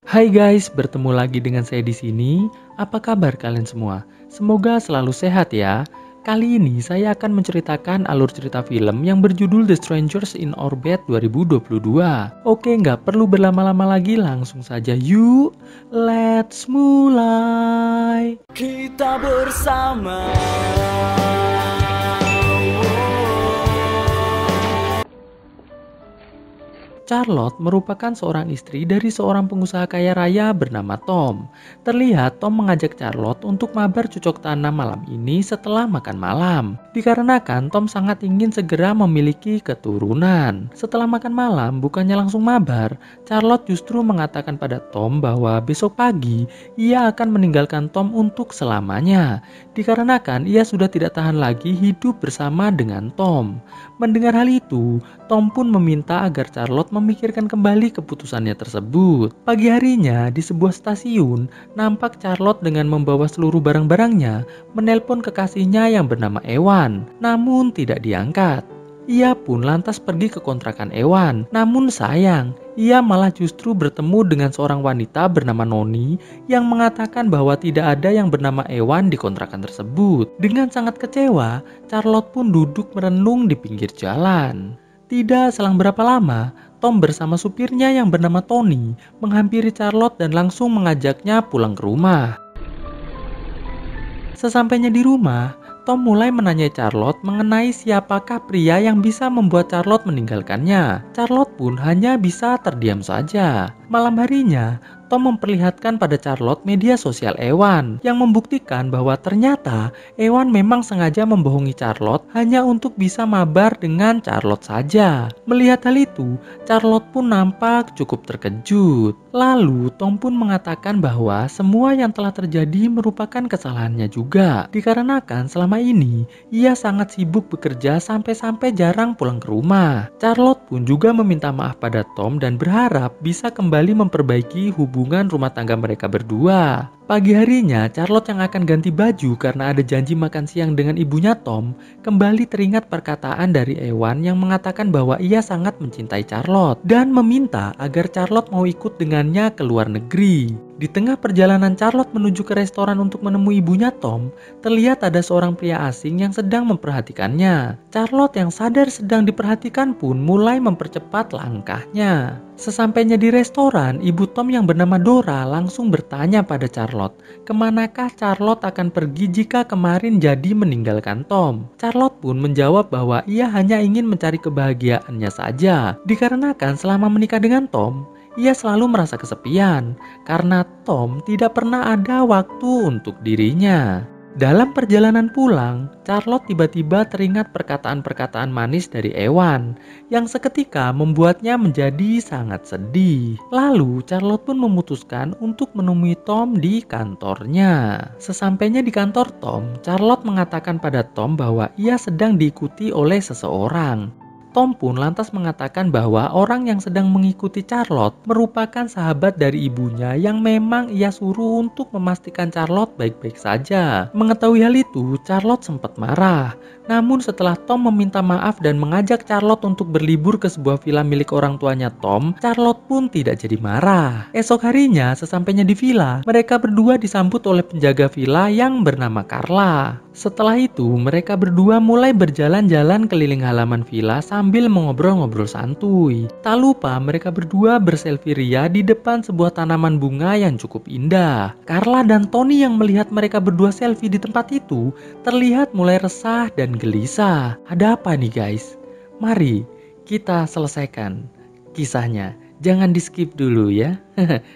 Hai guys, bertemu lagi dengan saya di sini. Apa kabar kalian semua? Semoga selalu sehat ya. Kali ini saya akan menceritakan alur cerita film yang berjudul The Strangers in Orbit 2022. Oke, nggak perlu berlama-lama lagi, langsung saja yuk. Let's mulai. Kita bersama. Charlotte merupakan seorang istri dari seorang pengusaha kaya raya bernama Tom. Terlihat Tom mengajak Charlotte untuk mabar cocok tanam malam ini setelah makan malam. Dikarenakan Tom sangat ingin segera memiliki keturunan. Setelah makan malam, bukannya langsung mabar, Charlotte justru mengatakan pada Tom bahwa besok pagi ia akan meninggalkan Tom untuk selamanya. Dikarenakan ia sudah tidak tahan lagi hidup bersama dengan Tom. Mendengar hal itu, Tom pun meminta agar Charlotte memikirkan kembali keputusannya tersebut. Pagi harinya, di sebuah stasiun, nampak Charlotte dengan membawa seluruh barang-barangnya menelpon kekasihnya yang bernama Ewan, namun tidak diangkat. Ia pun lantas pergi ke kontrakan Ewan, namun sayang, ia malah justru bertemu dengan seorang wanita bernama Noni yang mengatakan bahwa tidak ada yang bernama Ewan di kontrakan tersebut. Dengan sangat kecewa, Charlotte pun duduk merenung di pinggir jalan. Tidak selang berapa lama, Tom bersama supirnya yang bernama Tony menghampiri Charlotte dan langsung mengajaknya pulang ke rumah. Sesampainya di rumah, Tom mulai menanyai Charlotte mengenai siapakah pria yang bisa membuat Charlotte meninggalkannya. Charlotte pun hanya bisa terdiam saja. Malam harinya, Tom memperlihatkan pada Charlotte media sosial Ewan yang membuktikan bahwa ternyata Ewan memang sengaja membohongi Charlotte hanya untuk bisa mabar dengan Charlotte saja. Melihat hal itu, Charlotte pun nampak cukup terkejut. Lalu Tom pun mengatakan bahwa semua yang telah terjadi merupakan kesalahannya juga. Dikarenakan selama ini ia sangat sibuk bekerja sampai-sampai jarang pulang ke rumah. Charlotte pun juga meminta maaf pada Tom dan berharap bisa kembali memperbaiki hubungan rumah tangga mereka berdua. Pagi harinya, Charlotte yang akan ganti baju karena ada janji makan siang dengan ibunya Tom, kembali teringat perkataan dari Ewan yang mengatakan bahwa ia sangat mencintai Charlotte dan meminta agar Charlotte mau ikut dengannya ke luar negeri. Di tengah perjalanan Charlotte menuju ke restoran untuk menemui ibunya Tom, terlihat ada seorang pria asing yang sedang memperhatikannya. Charlotte yang sadar sedang diperhatikan pun mulai mempercepat langkahnya. Sesampainya di restoran, ibu Tom yang bernama Dora langsung bertanya pada Charlotte, kemanakah Charlotte akan pergi jika kemarin jadi meninggalkan Tom. Charlotte pun menjawab bahwa ia hanya ingin mencari kebahagiaannya saja. Dikarenakan selama menikah dengan Tom, ia selalu merasa kesepian karena Tom tidak pernah ada waktu untuk dirinya. Dalam perjalanan pulang, Charlotte tiba-tiba teringat perkataan-perkataan manis dari Ewan yang seketika membuatnya menjadi sangat sedih. Lalu Charlotte pun memutuskan untuk menemui Tom di kantornya. Sesampainya di kantor Tom, Charlotte mengatakan pada Tom bahwa ia sedang diikuti oleh seseorang. Tom pun lantas mengatakan bahwa orang yang sedang mengikuti Charlotte merupakan sahabat dari ibunya yang memang ia suruh untuk memastikan Charlotte baik-baik saja. Mengetahui hal itu, Charlotte sempat marah. Namun setelah Tom meminta maaf dan mengajak Charlotte untuk berlibur ke sebuah villa milik orang tuanya Tom, Charlotte pun tidak jadi marah. Esok harinya, sesampainya di villa, mereka berdua disambut oleh penjaga villa yang bernama Carla. Setelah itu, mereka berdua mulai berjalan-jalan keliling halaman villa sambil mengobrol-ngobrol santuy. Tak lupa mereka berdua berselfie ria di depan sebuah tanaman bunga yang cukup indah. Carla dan Tony yang melihat mereka berdua selfie di tempat itu terlihat mulai resah dan gelisah. Ada apa nih guys? Mari kita selesaikan kisahnya. Jangan di skip dulu ya,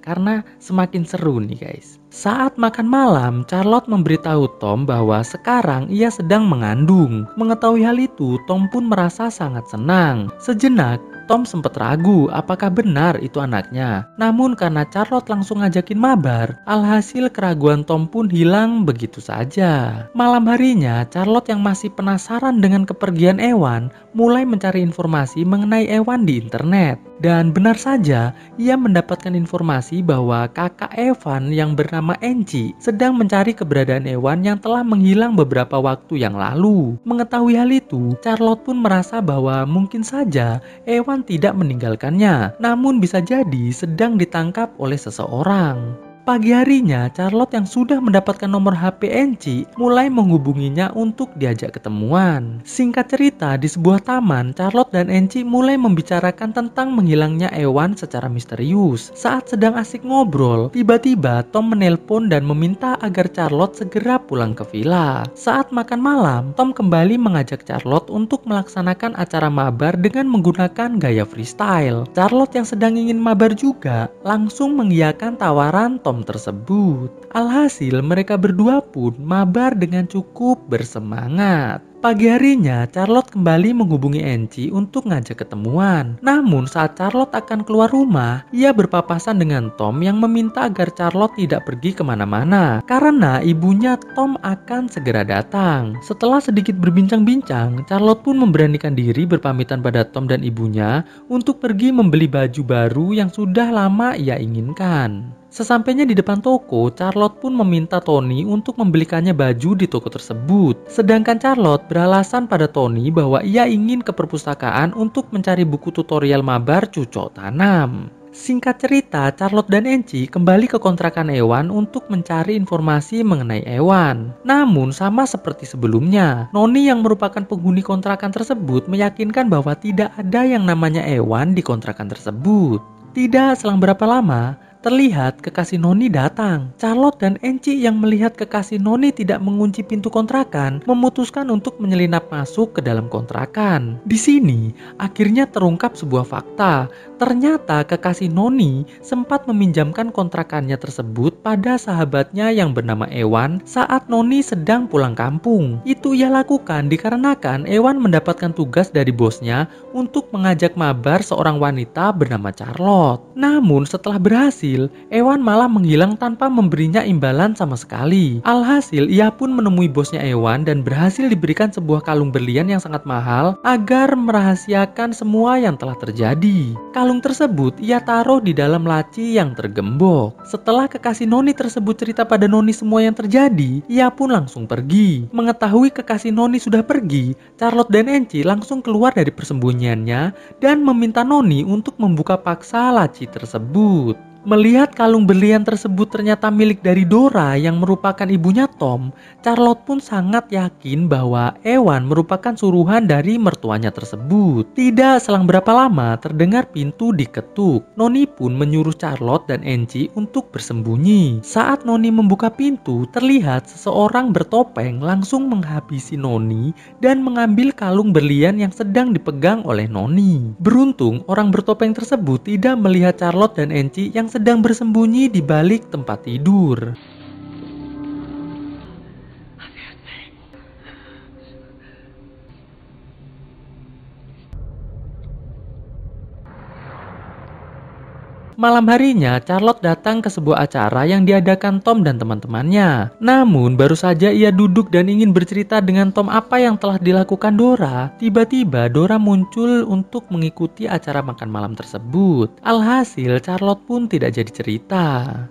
karena semakin seru nih guys. Saat makan malam, Charlotte memberitahu Tom bahwa sekarang ia sedang mengandung. Mengetahui hal itu, Tom pun merasa sangat senang. Sejenak, Tom sempat ragu apakah benar itu anaknya. Namun karena Charlotte langsung ngajakin mabar, alhasil keraguan Tom pun hilang begitu saja. Malam harinya, Charlotte yang masih penasaran dengan kepergian Ewan mulai mencari informasi mengenai Ewan di internet. Dan benar saja, ia mendapatkan informasi bahwa kakak Evan yang bernama Enci sedang mencari keberadaan Ewan yang telah menghilang beberapa waktu yang lalu. Mengetahui hal itu, Charlotte pun merasa bahwa mungkin saja Ewan tidak meninggalkannya, namun bisa jadi sedang ditangkap oleh seseorang. Pagi harinya, Charlotte yang sudah mendapatkan nomor HP Enci mulai menghubunginya untuk diajak ketemuan. Singkat cerita, di sebuah taman, Charlotte dan Enci mulai membicarakan tentang menghilangnya Ewan secara misterius. Saat sedang asik ngobrol, tiba-tiba Tom menelpon dan meminta agar Charlotte segera pulang ke villa. Saat makan malam, Tom kembali mengajak Charlotte untuk melaksanakan acara mabar dengan menggunakan gaya freestyle. Charlotte yang sedang ingin mabar juga langsung mengiyakan tawaran Tom tersebut. Alhasil mereka berdua pun mabar dengan cukup bersemangat. Pagi harinya, Charlotte kembali menghubungi Enci untuk ngajak ketemuan. Namun saat Charlotte akan keluar rumah, ia berpapasan dengan Tom yang meminta agar Charlotte tidak pergi kemana-mana karena ibunya Tom akan segera datang. Setelah sedikit berbincang-bincang, Charlotte pun memberanikan diri berpamitan pada Tom dan ibunya untuk pergi membeli baju baru yang sudah lama ia inginkan. Sesampainya di depan toko, Charlotte pun meminta Tony untuk membelikannya baju di toko tersebut. Sedangkan Charlotte beralasan pada Tony bahwa ia ingin ke perpustakaan untuk mencari buku tutorial mabar cucok tanam. Singkat cerita, Charlotte dan Enci kembali ke kontrakan Ewan untuk mencari informasi mengenai Ewan. Namun sama seperti sebelumnya, Noni yang merupakan penghuni kontrakan tersebut meyakinkan bahwa tidak ada yang namanya Ewan di kontrakan tersebut. Tidak selang berapa lama, terlihat kekasih Noni datang. Charlotte dan Enci yang melihat kekasih Noni tidak mengunci pintu kontrakan memutuskan untuk menyelinap masuk ke dalam kontrakan. Di sini akhirnya terungkap sebuah fakta. Ternyata kekasih Noni sempat meminjamkan kontrakannya tersebut pada sahabatnya yang bernama Ewan saat Noni sedang pulang kampung. Itu ia lakukan dikarenakan Ewan mendapatkan tugas dari bosnya untuk mengajak mabar seorang wanita bernama Charlotte. Namun setelah berhasil, Ewan malah menghilang tanpa memberinya imbalan sama sekali. Alhasil ia pun menemui bosnya Ewan dan berhasil diberikan sebuah kalung berlian yang sangat mahal agar merahasiakan semua yang telah terjadi. Kalung tersebut ia taruh di dalam laci yang tergembok. Setelah kekasih Noni tersebut cerita pada Noni semua yang terjadi, ia pun langsung pergi. Mengetahui kekasih Noni sudah pergi, Charlotte dan Enci langsung keluar dari persembunyiannya dan meminta Noni untuk membuka paksa laci tersebut. Melihat kalung berlian tersebut ternyata milik dari Dora yang merupakan ibunya Tom, Charlotte pun sangat yakin bahwa Ewan merupakan suruhan dari mertuanya tersebut. Tidak selang berapa lama terdengar pintu diketuk. Noni pun menyuruh Charlotte dan Enci untuk bersembunyi. Saat Noni membuka pintu, terlihat seseorang bertopeng langsung menghabisi Noni dan mengambil kalung berlian yang sedang dipegang oleh Noni. Beruntung orang bertopeng tersebut tidak melihat Charlotte dan Enci yang sedang bersembunyi di balik tempat tidur. Malam harinya, Charlotte datang ke sebuah acara yang diadakan Tom dan teman-temannya. Namun, baru saja ia duduk dan ingin bercerita dengan Tom apa yang telah dilakukan Dora, tiba-tiba Dora muncul untuk mengikuti acara makan malam tersebut. Alhasil, Charlotte pun tidak jadi cerita.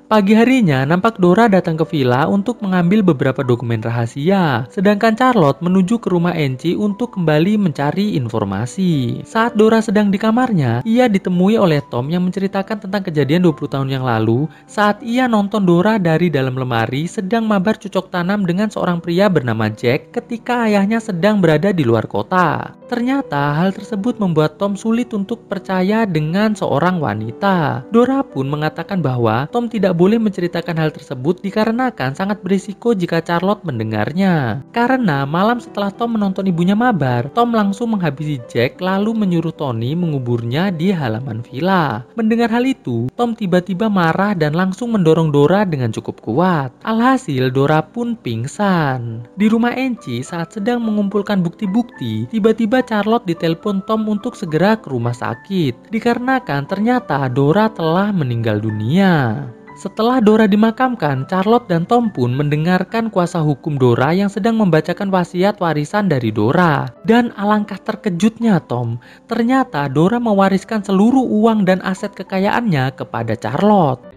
Pagi harinya, nampak Dora datang ke villa untuk mengambil beberapa dokumen rahasia. Sedangkan Charlotte menuju ke rumah Enci untuk kembali mencari informasi. Saat Dora sedang di kamarnya, ia ditemui oleh Tom yang menceritakan tentang kejadian 20 tahun yang lalu saat ia nonton Dora dari dalam lemari sedang mabar cocok tanam dengan seorang pria bernama Jack ketika ayahnya sedang berada di luar kota. Ternyata hal tersebut membuat Tom sulit untuk percaya dengan seorang wanita. Dora pun mengatakan bahwa Tom tidak boleh menceritakan hal tersebut dikarenakan sangat berisiko jika Charlotte mendengarnya. Karena malam setelah Tom menonton ibunya mabar, Tom langsung menghabisi Jack lalu menyuruh Tony menguburnya di halaman villa. Mendengar hal itu, Tom tiba-tiba marah dan langsung mendorong Dora dengan cukup kuat. Alhasil Dora pun pingsan. Di rumah Enci saat sedang mengumpulkan bukti-bukti, tiba-tiba Charlotte ditelepon Tom untuk segera ke rumah sakit dikarenakan ternyata Dora telah meninggal dunia. Setelah Dora dimakamkan, Charlotte dan Tom pun mendengarkan kuasa hukum Dora yang sedang membacakan wasiat warisan dari Dora. Dan alangkah terkejutnya Tom, ternyata Dora mewariskan seluruh uang dan aset kekayaannya kepada Charlotte.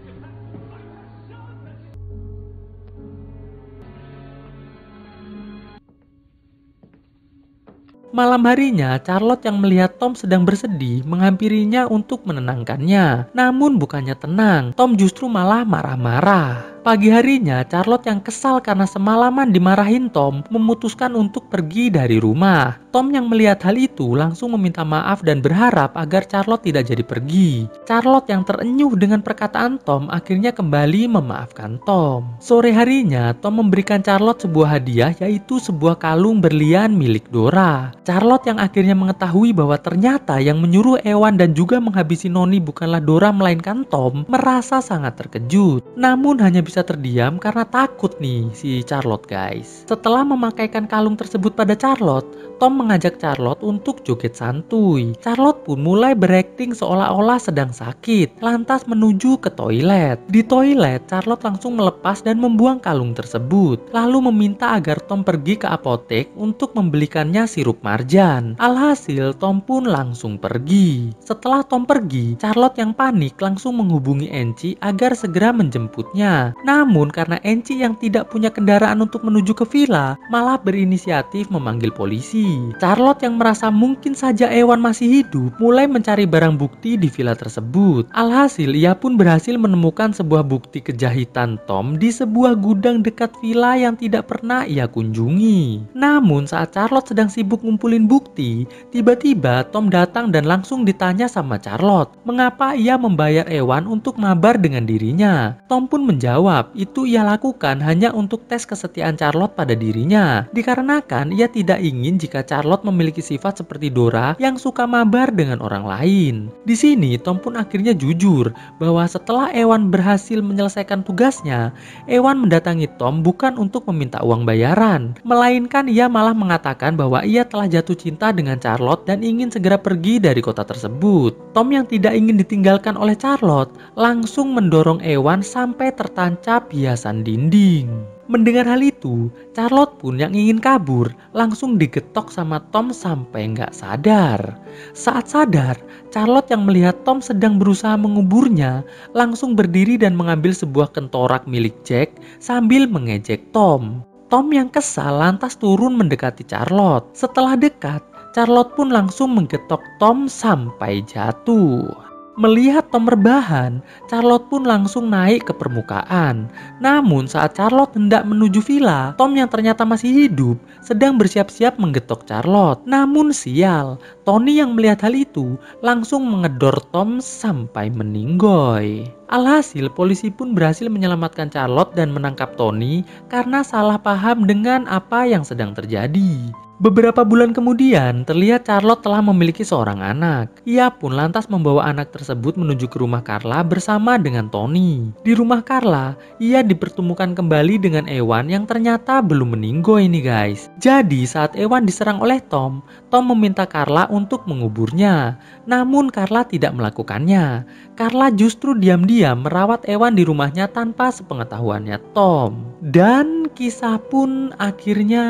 Malam harinya, Charlotte yang melihat Tom sedang bersedih menghampirinya untuk menenangkannya. Namun bukannya tenang, Tom justru malah marah-marah. Pagi harinya, Charlotte yang kesal karena semalaman dimarahin Tom memutuskan untuk pergi dari rumah. Tom yang melihat hal itu langsung meminta maaf dan berharap agar Charlotte tidak jadi pergi. Charlotte yang terenyuh dengan perkataan Tom akhirnya kembali memaafkan Tom. Sore harinya, Tom memberikan Charlotte sebuah hadiah, yaitu sebuah kalung berlian milik Dora. Charlotte yang akhirnya mengetahui bahwa ternyata yang menyuruh Ewan dan juga menghabisi Noni bukanlah Dora melainkan Tom, merasa sangat terkejut. Namun hanya bisa terdiam karena takut nih si Charlotte guys. Setelah memakaikan kalung tersebut pada Charlotte, Tom mengajak Charlotte untuk joget santuy. Charlotte pun mulai berakting seolah-olah sedang sakit, lantas menuju ke toilet. Di toilet, Charlotte langsung melepas dan membuang kalung tersebut, lalu meminta agar Tom pergi ke apotek untuk membelikannya sirup marjan. Alhasil, Tom pun langsung pergi. Setelah Tom pergi, Charlotte yang panik langsung menghubungi Enci agar segera menjemputnya. Namun karena Enci yang tidak punya kendaraan untuk menuju ke villa, malah berinisiatif memanggil polisi. Charlotte yang merasa mungkin saja Ewan masih hidup, mulai mencari barang bukti di villa tersebut. Alhasil, ia pun berhasil menemukan sebuah bukti kejahitan Tom di sebuah gudang dekat villa yang tidak pernah ia kunjungi. Namun saat Charlotte sedang sibuk ngumpulin bukti, tiba-tiba Tom datang dan langsung ditanya sama Charlotte, mengapa ia membayar Ewan untuk mabar dengan dirinya. Tom pun menjawab, itu ia lakukan hanya untuk tes kesetiaan Charlotte pada dirinya, dikarenakan ia tidak ingin jika Charlotte memiliki sifat seperti Dora yang suka mabar dengan orang lain. Di sini Tom pun akhirnya jujur bahwa setelah Ewan berhasil menyelesaikan tugasnya, Ewan mendatangi Tom bukan untuk meminta uang bayaran, melainkan ia malah mengatakan bahwa ia telah jatuh cinta dengan Charlotte dan ingin segera pergi dari kota tersebut. Tom yang tidak ingin ditinggalkan oleh Charlotte langsung mendorong Ewan sampai tertancap hiasan dinding. Mendengar hal itu, Charlotte pun yang ingin kabur langsung digetok sama Tom sampai nggak sadar. Saat sadar, Charlotte yang melihat Tom sedang berusaha menguburnya langsung berdiri dan mengambil sebuah kentorak milik Jack sambil mengejek Tom. Tom yang kesal lantas turun mendekati Charlotte. Setelah dekat, Charlotte pun langsung menggetok Tom sampai jatuh. Melihat Tom rebahan, Charlotte pun langsung naik ke permukaan. Namun saat Charlotte hendak menuju villa, Tom yang ternyata masih hidup sedang bersiap-siap menggetok Charlotte. Namun sial, Tony yang melihat hal itu langsung mengedor Tom sampai meninggoy. Alhasil polisi pun berhasil menyelamatkan Charlotte dan menangkap Tony karena salah paham dengan apa yang sedang terjadi. Beberapa bulan kemudian, terlihat Charlotte telah memiliki seorang anak. Ia pun lantas membawa anak tersebut menuju ke rumah Carla bersama dengan Tony. Di rumah Carla, ia dipertemukan kembali dengan Ewan yang ternyata belum meninggoy nih guys. Jadi saat Ewan diserang oleh Tom, Tom meminta Carla untuk menguburnya. Namun Carla tidak melakukannya. Carla justru diam-diam merawat Ewan di rumahnya tanpa sepengetahuannya Tom. Dan kisah pun akhirnya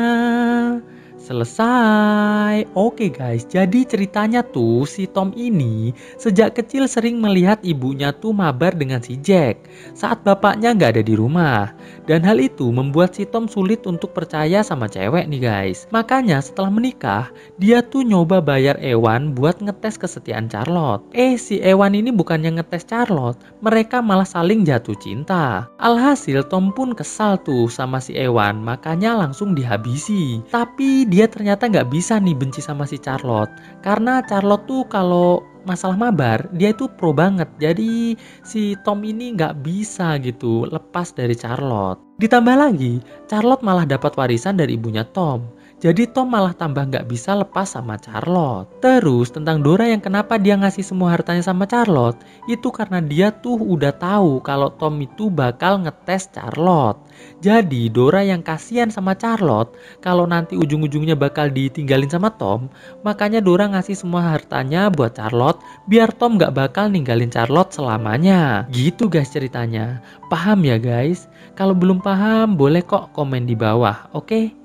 selesai. Oke guys, jadi ceritanya tuh si Tom ini sejak kecil sering melihat ibunya tuh mabar dengan si Jack saat bapaknya gak ada di rumah. Dan hal itu membuat si Tom sulit untuk percaya sama cewek nih guys. Makanya setelah menikah, dia tuh nyoba bayar Ewan buat ngetes kesetiaan Charlotte. Si Ewan ini bukannya ngetes Charlotte, mereka malah saling jatuh cinta. Alhasil Tom pun kesal tuh sama si Ewan, makanya langsung dihabisi. Tapi dia ternyata nggak bisa nih benci sama si Charlotte, karena Charlotte tuh kalau masalah mabar dia itu pro banget. Jadi si Tom ini nggak bisa gitu lepas dari Charlotte. Ditambah lagi, Charlotte malah dapat warisan dari ibunya Tom. Jadi Tom malah tambah nggak bisa lepas sama Charlotte. Terus tentang Dora yang kenapa dia ngasih semua hartanya sama Charlotte, itu karena dia tuh udah tahu kalau Tom itu bakal ngetes Charlotte. Jadi Dora yang kasihan sama Charlotte, kalau nanti ujung-ujungnya bakal ditinggalin sama Tom, makanya Dora ngasih semua hartanya buat Charlotte, biar Tom nggak bakal ninggalin Charlotte selamanya. Gitu guys ceritanya. Paham ya guys? Kalau belum paham boleh kok komen di bawah, oke?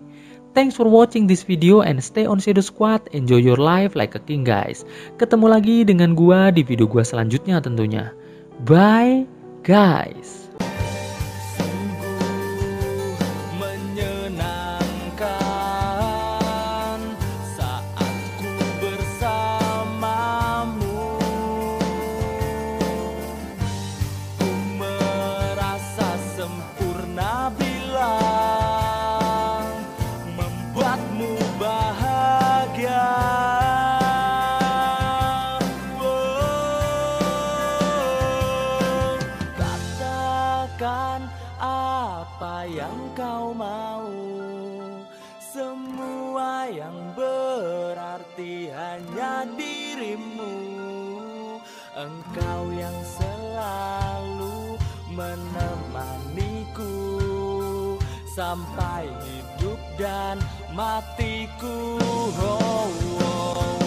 Thanks for watching this video and stay on Shadow Squad. Enjoy your life like a king guys. Ketemu lagi dengan gua di video gua selanjutnya tentunya. Bye guys. Menyenangkan saat ku bersamamu. Ku merasa sempurna bila membuatmu bahagia. Katakan apa yang kau mau, semua yang berarti hanya dirimu. Engkau yang selalu menemaniku sampai hidup dan matiku. Oh, oh.